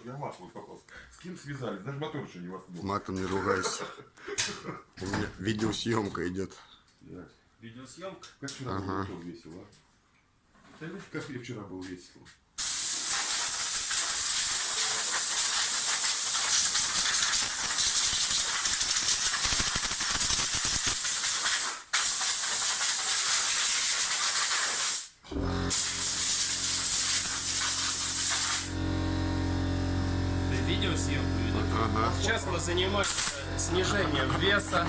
я масло вопрос. С кем связались? Даже мотор еще не воткнул. Матом не ругайся. У меня видеосъемка идет. Видеосъемка? Как вчера был мотор весел, а? Да ведь как я вчера был весел. Видеосъемку ведешь? Ага. Сейчас мы занимаемся снижением веса.